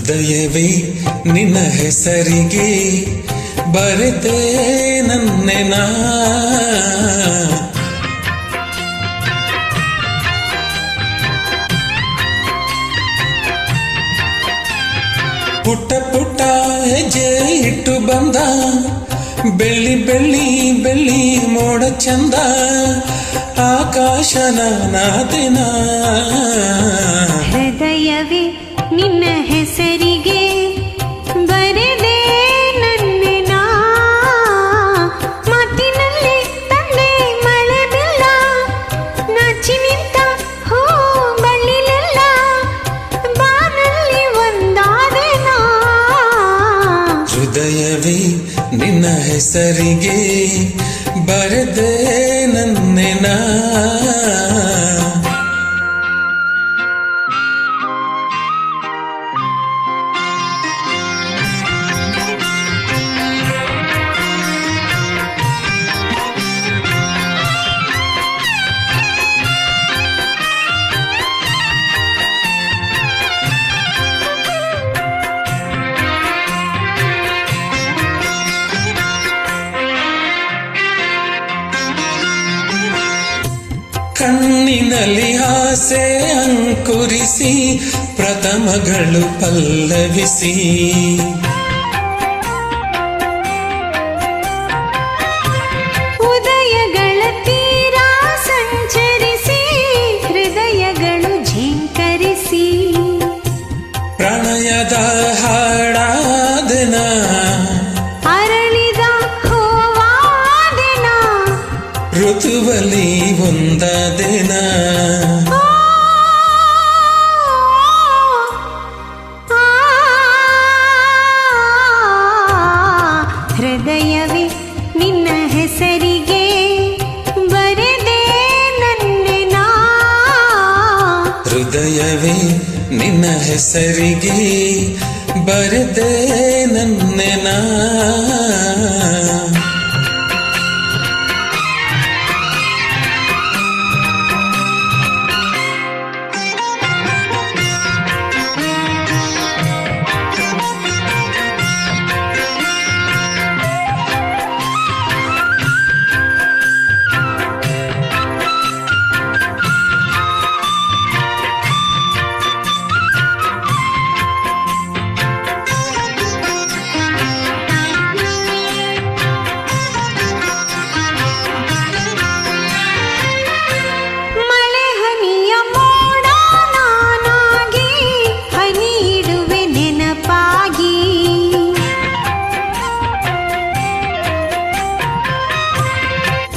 ಹೃದಯವೇ ನಿನ್ನ ಹೆಸರಿಗೆ ಬರೆದೆ ನನ್ನೆನ ಪುಟ್ಟ ಪುಟ್ಟ ಹೆಜ್ಜೆ ಇಟ್ಟು ಬಂದ ಬೆಳ್ಳಿ ಬೆಳ್ಳಿ ಬೆಳ್ಳಿ ಮೋಡ ಚಂದ ಆಕಾಶನ ನಾದಿನ ಹೃದಯವೇ ನಿನ್ನ ಹೆಸರಿಗೆ ಬರೆದೆ ನನ್ನೆನ ಮಾತಿನಲ್ಲಿ ತಂದೆ ಮಳೆ ಬಿಲ್ಲ ನಾಚಿ ನಿಂತ ಹೂ ಬಳ್ಳಿಲೆಲ್ಲ ಬಾನಲ್ಲಿ ಒಂದಾದೆನ ಹೃದಯವೇ ನಿನ್ನ ಹೆಸರಿಗೆ ಬರೆದೆ ನನ್ನೆನ ಕಣ್ಣಿನಲ್ಲಿ ಆಸೆ ಅಂಕುರಿಸಿ ಪ್ರಥಮಗಳು ಪಲ್ಲವಿಸಿ ಉದಯಗಳ ತೀರ ಸಂಚರಿಸಿ ಹೃದಯಗಳು ಝೇಂಕರಿಸಿ ಪ್ರಣಯದ ಹಾಡಾದೆನ ಅರಳಿದ ಹೂವಾದೆನ ಋತುವಲಿ ಒಂದಾದೆನ ಹೃದಯವೇ ನಿನ್ನ ಹೆಸರಿಗೆ ಬರೆದೆ ನನ್ನೆನ ಹೃದಯವೇ ನಿನ್ನ ಹೆಸರಿಗೆ ಬರೆದೆ ನನ್ನೆನ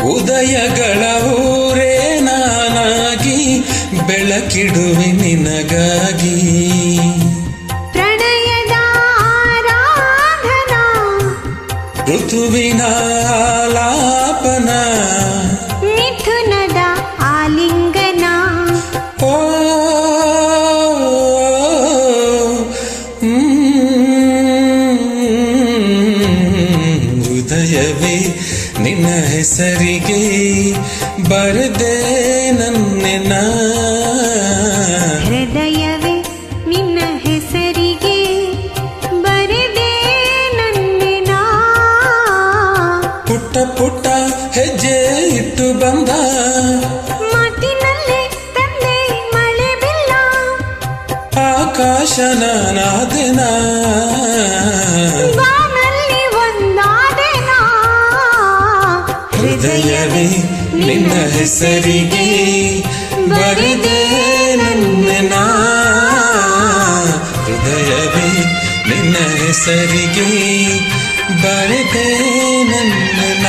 ಉದಯಗಳ ಊರೇ ನಾನಾಗಿ ಬೆಳಕಿಡುವೆ ನಿನಗಾಗಿ ಪ್ರಣಯದ ಆರಾಧನಾ ಋತುವಿನ ಆಲಾಪನ ಮಿಥುನದ ಆಲಿಂಗನ ಓ ಹೃದಯವೇ ನಿನ್ನ ಹೆಸರಿಗೆ ಬರೆದೆ ನನ್ನೆನ ಹೃದಯವೇ ನಿನ್ನ ಹೆಸರಿಗೆ ಬರೆದೆ ನನ್ನೆನ ಪುಟ್ಟ ಪುಟ್ಟ ಹೆಜ್ಜೆ ಇಟ್ಟು ಬಂದ ಮಾತಿನಲ್ಲಿ ತಂದೆ ಮಳೆ ಬಿಲ್ಲ ಆಕಾಶನ ನಾದೆನ ಬಾನಲ್ಲಿ ಒಂದಾದೆನ ಹೃದಯವೇ ನಿನ್ನ ಹೆಸರಿಗೆ ಬರೆದೆ ನನ್ನೆನ ಹೃದಯವೇ ನಿನ್ನ ಹೆಸರಿಗೆ ಬರೆದೆ ನನ್ನೆನ